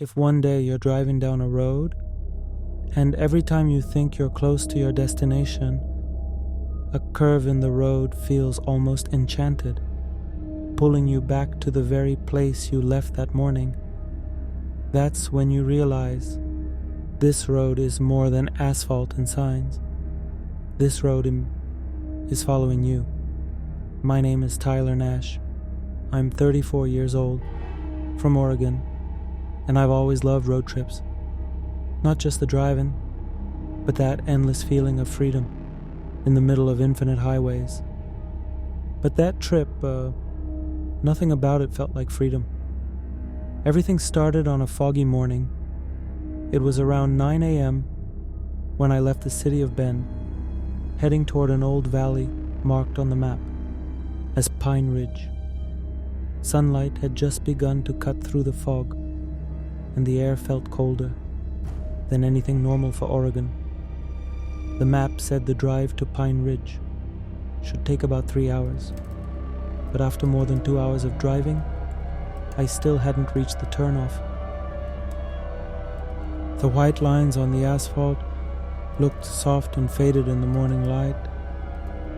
if one day you're driving down a road, and every time you think you're close to your destination, a curve in the road feels almost enchanted, pulling you back to the very place you left that morning. That's when you realize this road is more than asphalt and signs. This road is following you. My name is Tyler Nash. I'm 34 years old, from Oregon, and I've always loved road trips. Not just the driving, but that endless feeling of freedom in the middle of infinite highways. But that trip, nothing about it felt like freedom. Everything started on a foggy morning. It was around 9 a.m. when I left the city of Bend, heading toward an old valley marked on the map as Pine Ridge. Sunlight had just begun to cut through the fog, and the air felt colder than anything normal for Oregon. The map said the drive to Pine Ridge should take about 3 hours, but after more than 2 hours of driving, I still hadn't reached the turnoff. The white lines on the asphalt looked soft and faded in the morning light,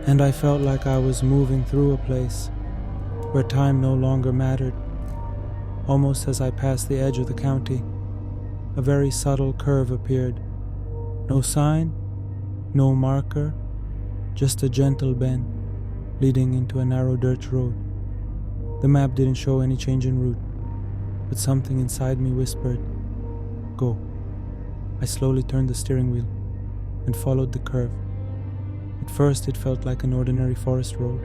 and I felt like I was moving through a place where time no longer mattered. Almost as I passed the edge of the county, a very subtle curve appeared. No sign, no marker, just a gentle bend leading into a narrow dirt road. The map didn't show any change in route, but something inside me whispered, "Go." I slowly turned the steering wheel and followed the curve. At first it felt like an ordinary forest road.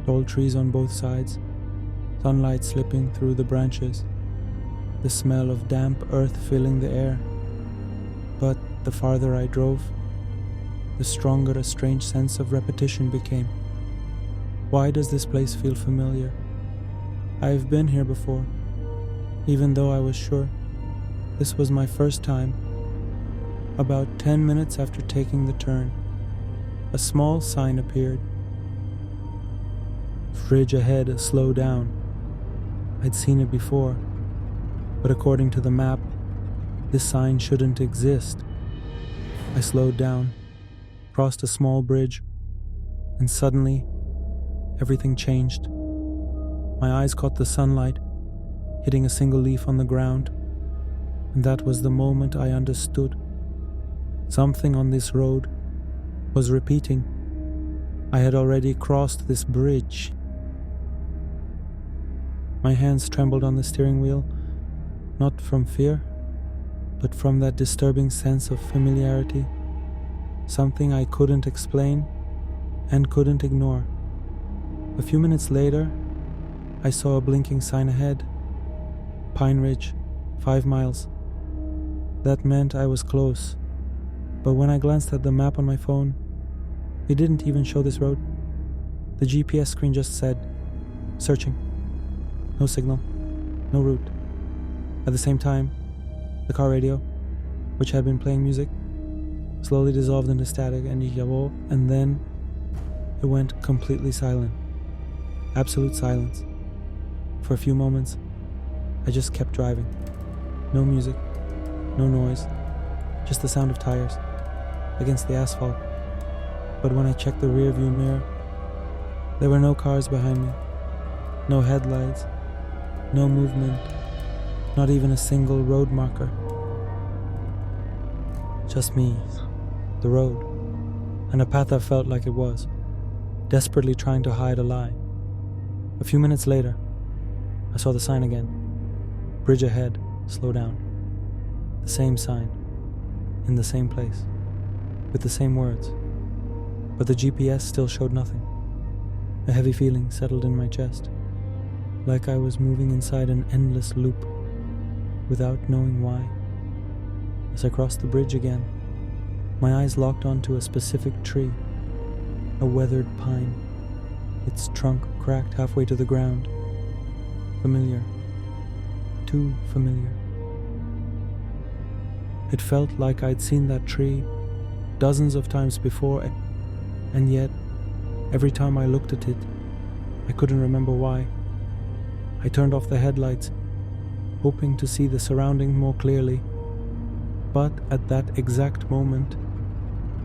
Tall trees on both sides, sunlight slipping through the branches, the smell of damp earth filling the air. But the farther I drove, the stronger a strange sense of repetition became. Why does this place feel familiar? I've been here before, even though I was sure this was my first time. About 10 minutes after taking the turn, a small sign appeared. "Bridge ahead, slow down." I'd seen it before, but according to the map, this sign shouldn't exist. I slowed down, crossed a small bridge, and suddenly, everything changed. My eyes caught the sunlight hitting a single leaf on the ground, and that was the moment I understood. Something on this road was repeating. I had already crossed this bridge. My hands trembled on the steering wheel, not from fear, but from that disturbing sense of familiarity, something I couldn't explain and couldn't ignore. A few minutes later, I saw a blinking sign ahead. Pine Ridge, 5 miles. That meant I was close, but when I glanced at the map on my phone, it didn't even show this road. The GPS screen just said, "Searching." No signal, no route. At the same time, the car radio, which had been playing music, slowly dissolved into static and then it went completely silent. Absolute silence. For a few moments, I just kept driving. No music, no noise, just the sound of tires against the asphalt. But when I checked the rearview mirror, there were no cars behind me, no headlights, no movement, not even a single road marker. Just me, the road, and a path that felt like it was, desperately trying to hide a lie. A few minutes later, I saw the sign again. "Bridge ahead, slow down." The same sign, in the same place, with the same words, but the GPS still showed nothing. A heavy feeling settled in my chest, like I was moving inside an endless loop, without knowing why. As I crossed the bridge again, my eyes locked onto a specific tree, a weathered pine, its trunk cracked halfway to the ground. Familiar. Too familiar. It felt like I'd seen that tree dozens of times before, and yet, every time I looked at it, I couldn't remember why. I turned off the headlights hoping to see the surrounding more clearly. But at that exact moment,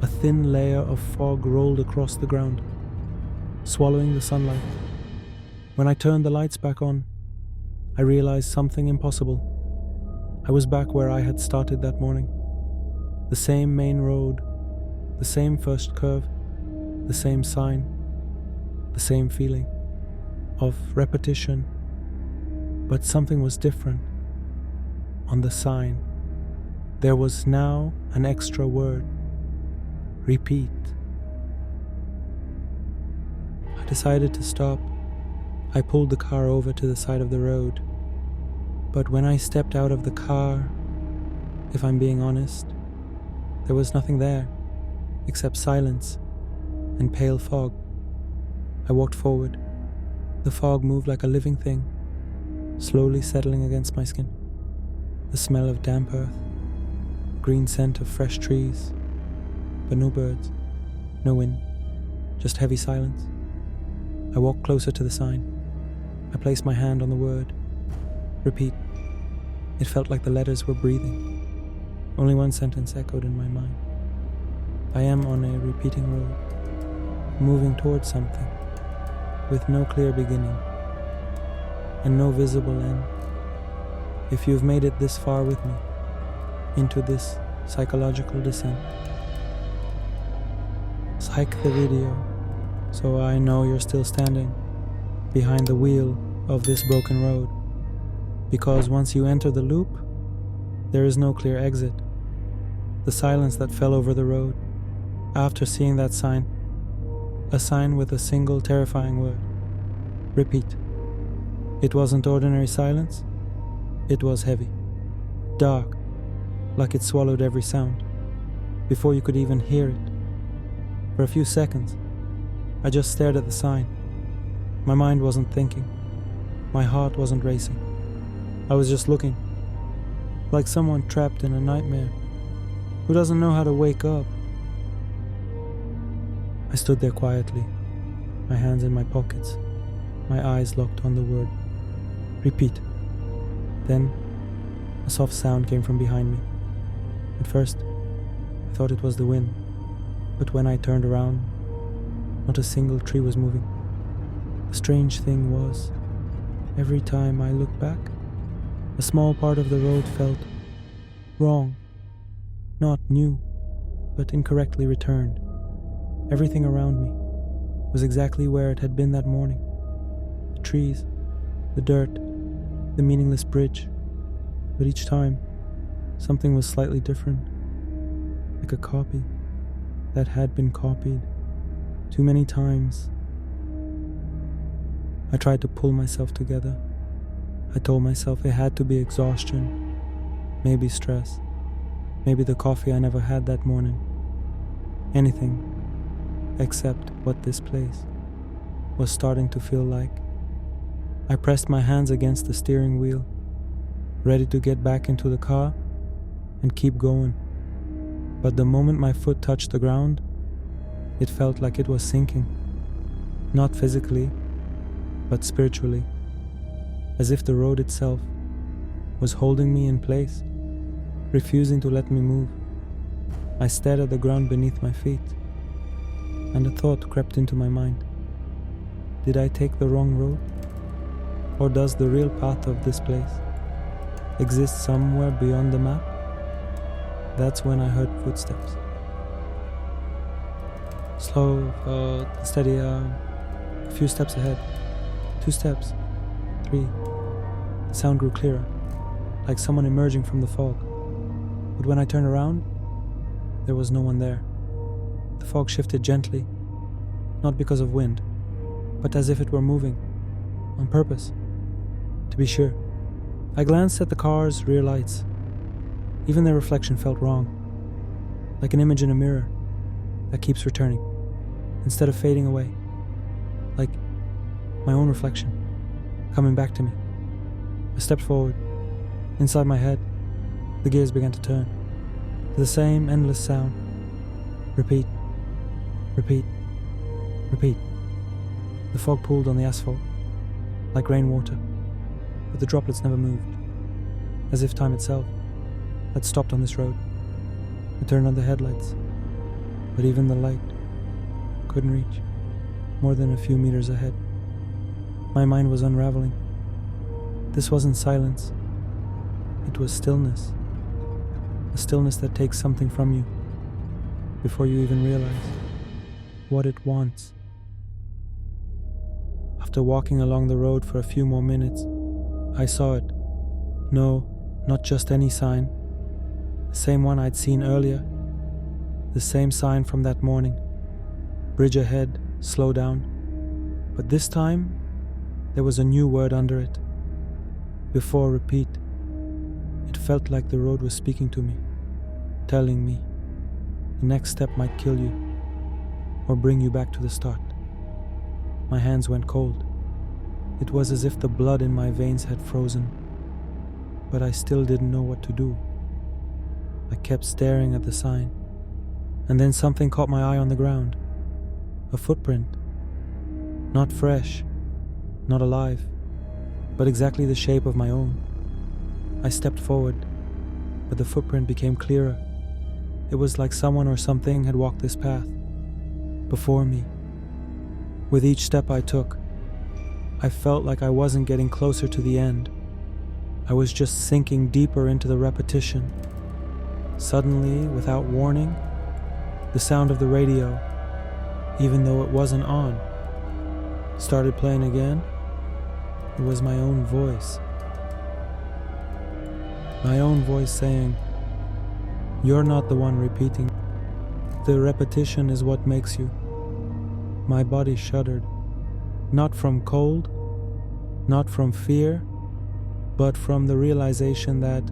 a thin layer of fog rolled across the ground, swallowing the sunlight. When I turned the lights back on, I realized something impossible. I was back where I had started that morning. The same main road, the same first curve, the same sign, the same feeling of repetition. But something was different. On the sign, there was now an extra word: repeat. I decided to stop. I pulled the car over to the side of the road. But when I stepped out of the car, if I'm being honest, there was nothing there except silence and pale fog. I walked forward. The fog moved like a living thing, slowly settling against my skin. The smell of damp earth, the green scent of fresh trees, but no birds, no wind, just heavy silence. I walked closer to the sign. I placed my hand on the word, repeat. It felt like the letters were breathing. Only one sentence echoed in my mind. I am on a repeating road, moving towards something, with no clear beginning, and no visible end. If you've made it this far with me, into this psychological descent, psych the video, so I know you're still standing behind the wheel of this broken road. Because once you enter the loop, there is no clear exit. The silence that fell over the road, after seeing that sign, a sign with a single terrifying word, repeat. It wasn't ordinary silence, it was heavy, dark, like it swallowed every sound, before you could even hear it. For a few seconds, I just stared at the sign. My mind wasn't thinking, my heart wasn't racing. I was just looking, like someone trapped in a nightmare, who doesn't know how to wake up. I stood there quietly, my hands in my pockets, my eyes locked on the word, repeat. Then, a soft sound came from behind me. At first, I thought it was the wind, but when I turned around, not a single tree was moving. The strange thing was, every time I looked back, a small part of the road felt wrong, not new, but incorrectly returned. Everything around me was exactly where it had been that morning. The trees, the dirt, the meaningless bridge. But each time, something was slightly different, like a copy that had been copied too many times. I tried to pull myself together. I told myself it had to be exhaustion, maybe stress, maybe the coffee I never had that morning. Anything except what this place was starting to feel like. I pressed my hands against the steering wheel, ready to get back into the car and keep going. But the moment my foot touched the ground, it felt like it was sinking. Not physically, but spiritually. As if the road itself was holding me in place, refusing to let me move. I stared at the ground beneath my feet, and a thought crept into my mind. Did I take the wrong road? Or does the real path of this place exist somewhere beyond the map? That's when I heard footsteps. Slow, steady, a few steps ahead. 2 steps, 3. The sound grew clearer, like someone emerging from the fog. But when I turned around, there was no one there. The fog shifted gently, not because of wind, but as if it were moving, on purpose. To be sure, I glanced at the car's rear lights. Even their reflection felt wrong, like an image in a mirror that keeps returning, instead of fading away, like my own reflection, coming back to me. I stepped forward. Inside my head, the gears began to turn, to the same endless sound. Repeat, repeat, repeat. The fog pooled on the asphalt, like rainwater, but the droplets never moved. as if time itself had stopped on this road. I turned on the headlights, but even the light couldn't reach more than a few meters ahead. My mind was unraveling. This wasn't silence. It was stillness. A stillness that takes something from you before you even realize what it wants. After walking along the road for a few more minutes, I saw it. No, not just any sign. The same one I'd seen earlier. The same sign from that morning. Bridge ahead, slow down. But this time, there was a new word under it. Before repeat. It felt like the road was speaking to me, telling me the next step might kill you or bring you back to the start. My hands went cold. It was as if the blood in my veins had frozen, but I still didn't know what to do. I kept staring at the sign, and then something caught my eye on the ground. A footprint. Not fresh, not alive, but exactly the shape of my own. I stepped forward, but the footprint became clearer. It was like someone or something had walked this path before me. With each step I took, I felt like I wasn't getting closer to the end. I was just sinking deeper into the repetition. Suddenly, without warning, the sound of the radio, even though it wasn't on, started playing again. It was my own voice. My own voice saying, "You're not the one repeating. The repetition is what makes you." My body shuddered, not from cold, not from fear, but from the realization that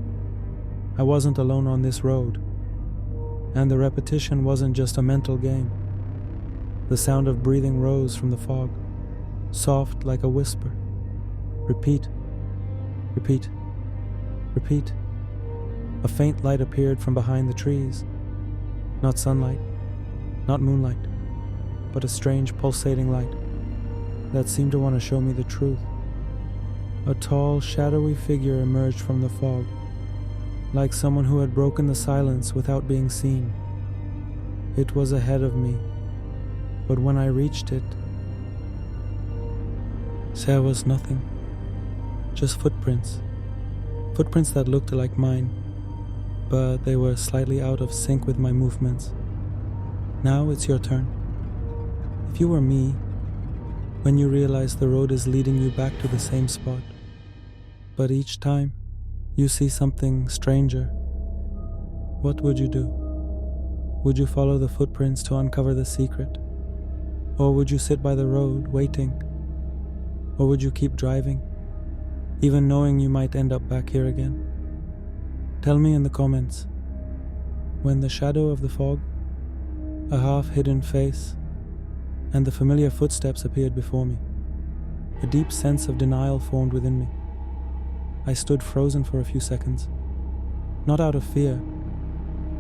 I wasn't alone on this road, and the repetition wasn't just a mental game. The sound of breathing rose from the fog, soft like a whisper. Repeat, repeat, repeat. A faint light appeared from behind the trees. Not sunlight, not moonlight, but a strange pulsating light that seemed to want to show me the truth. A tall, shadowy figure emerged from the fog, like someone who had broken the silence without being seen. It was ahead of me, but when I reached it, there was nothing. Just footprints. Footprints that looked like mine, but they were slightly out of sync with my movements. Now it's your turn. If you were me, when you realize the road is leading you back to the same spot, but each time you see something stranger, what would you do? Would you follow the footprints to uncover the secret? Or would you sit by the road waiting? Or would you keep driving, even knowing you might end up back here again? Tell me in the comments. When the shadow of the fog, a half-hidden face, and the familiar footsteps appeared before me, a deep sense of denial formed within me. I stood frozen for a few seconds, not out of fear,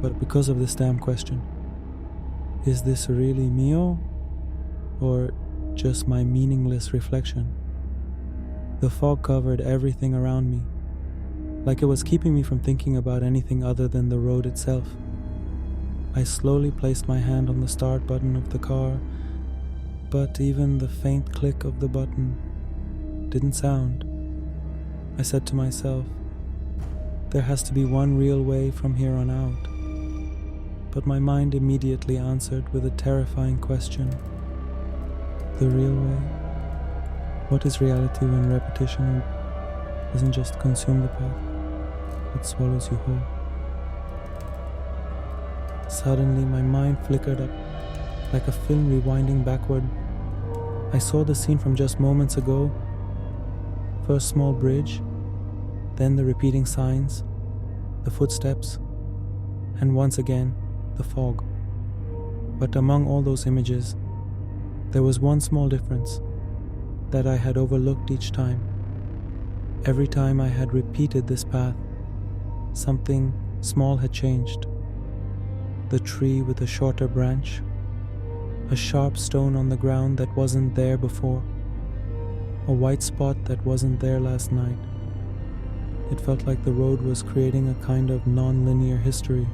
but because of this damn question. Is this really Mio, or just my meaningless reflection? The fog covered everything around me, like it was keeping me from thinking about anything other than the road itself. I slowly placed my hand on the start button of the car, but even the faint click of the button didn't sound. I said to myself, there has to be one real way from here on out. But my mind immediately answered with a terrifying question. The real way? What is reality when repetition doesn't just consume the path, it swallows you whole? Suddenly my mind flickered up, like a film rewinding backward. I saw the scene from just moments ago. First small bridge, then the repeating signs, the footsteps, and once again, the fog. But among all those images, there was one small difference that I had overlooked each time. Every time I had repeated this path, something small had changed. The tree with a shorter branch, a sharp stone on the ground that wasn't there before, a white spot that wasn't there last night. It felt like the road was creating a kind of non-linear history,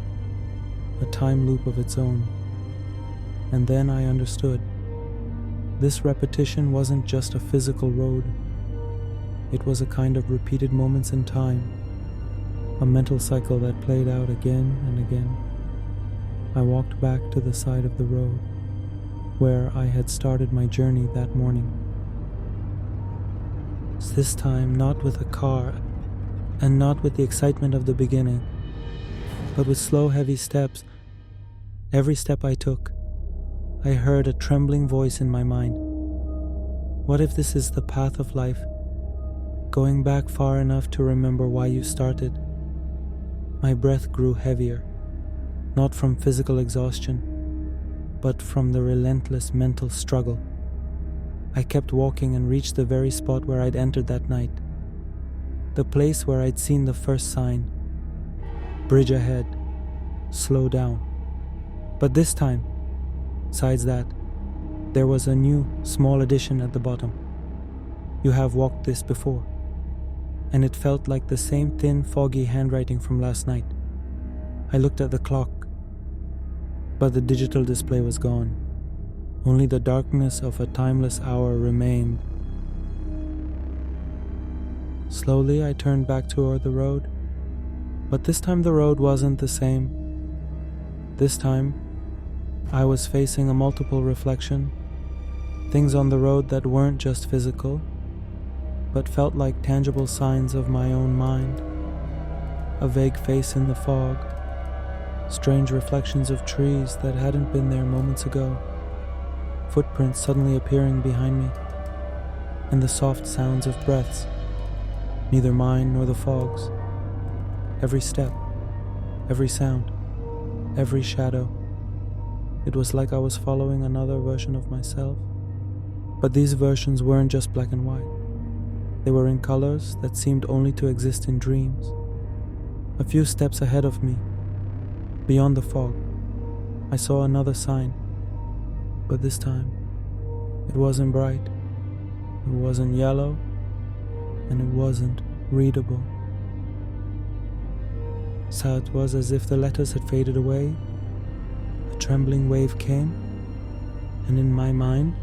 a time loop of its own. And then I understood. This repetition wasn't just a physical road. It was a kind of repeated moments in time, a mental cycle that played out again and again. I walked back to the side of the road, where I had started my journey that morning. This time not with a car, and not with the excitement of the beginning, but with slow, heavy steps. Every step I took, I heard a trembling voice in my mind. What if this is the path of life? Going back far enough to remember why you started. My breath grew heavier, not from physical exhaustion, but from the relentless mental struggle. I kept walking and reached the very spot where I'd entered that night. The place where I'd seen the first sign. Bridge ahead. Slow down. But this time, besides that, there was a new, small addition at the bottom. You have walked this before. And it felt like the same thin, foggy handwriting from last night. I looked at the clock, but the digital display was gone. Only the darkness of a timeless hour remained. Slowly, I turned back toward the road, but this time the road wasn't the same. This time, I was facing a multiple reflection, things on the road that weren't just physical, but felt like tangible signs of my own mind. A vague face in the fog, strange reflections of trees that hadn't been there moments ago, footprints suddenly appearing behind me, and the soft sounds of breaths, neither mine nor the fog's. Every step, every sound, every shadow. It was like I was following another version of myself. But these versions weren't just black and white. They were in colors that seemed only to exist in dreams. A few steps ahead of me, beyond the fog, I saw another sign. But this time, it wasn't bright, it wasn't yellow, and it wasn't readable. So it was as if the letters had faded away. A trembling wave came, and in my mind,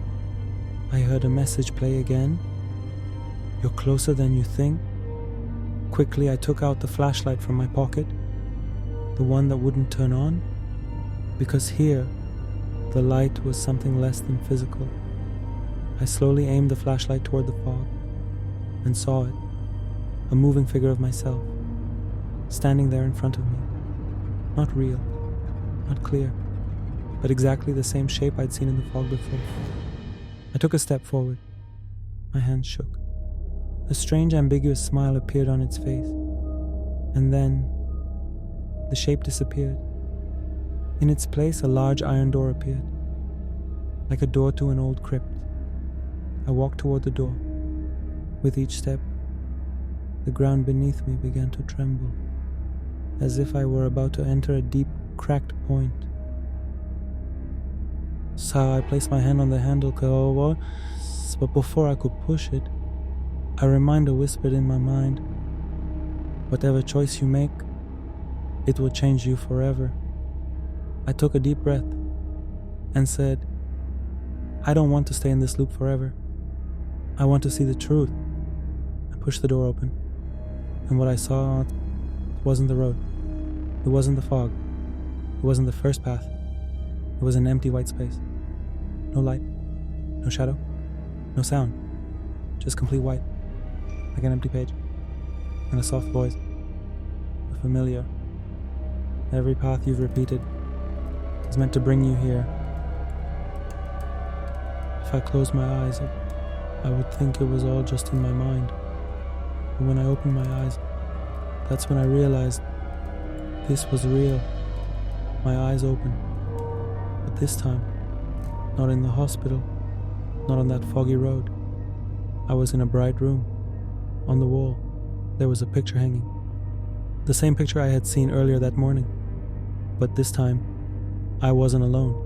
I heard a message play again. You're closer than you think. Quickly, I took out the flashlight from my pocket, the one that wouldn't turn on, because here, the light was something less than physical. I slowly aimed the flashlight toward the fog, and saw it, a moving figure of myself, standing there in front of me. Not real, not clear, but exactly the same shape I'd seen in the fog before. I took a step forward. My hands shook. A strange, ambiguous smile appeared on its face, and then the shape disappeared. In its place, a large iron door appeared, like a door to an old crypt. I walked toward the door. With each step, the ground beneath me began to tremble, as if I were about to enter a deep, cracked point. So I placed my hand on the handle, but before I could push it, a reminder whispered in my mind, whatever choice you make, it will change you forever. I took a deep breath and said, I don't want to stay in this loop forever. I want to see the truth. I pushed the door open, and what I saw wasn't the road. It wasn't the fog. It wasn't the first path. It was an empty white space. No light, no shadow, no sound, just complete white, like an empty page, and a soft voice, a familiar. Every path you've repeated is meant to bring you here. If I closed my eyes, I would think it was all just in my mind. But when I opened my eyes, that's when I realized this was real. My eyes opened. But this time, not in the hospital, not on that foggy road. I was in a bright room. On the wall, there was a picture hanging. The same picture I had seen earlier that morning. But this time, I wasn't alone.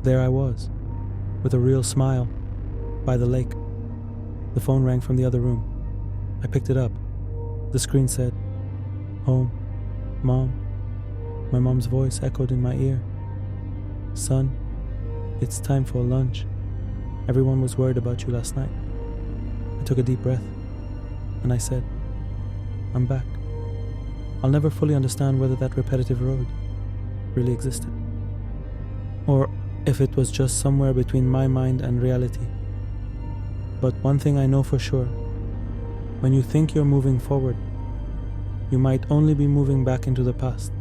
There I was, with a real smile, by the lake. The phone rang from the other room. I picked it up. The screen said, "Home, Mom." My mom's voice echoed in my ear. "Son, it's time for lunch. Everyone was worried about you last night." I took a deep breath, and I said, "I'm back." I'll never fully understand whether that repetitive road really existed, or if it was just somewhere between my mind and reality. But one thing I know for sure, when you think you're moving forward, you might only be moving back into the past.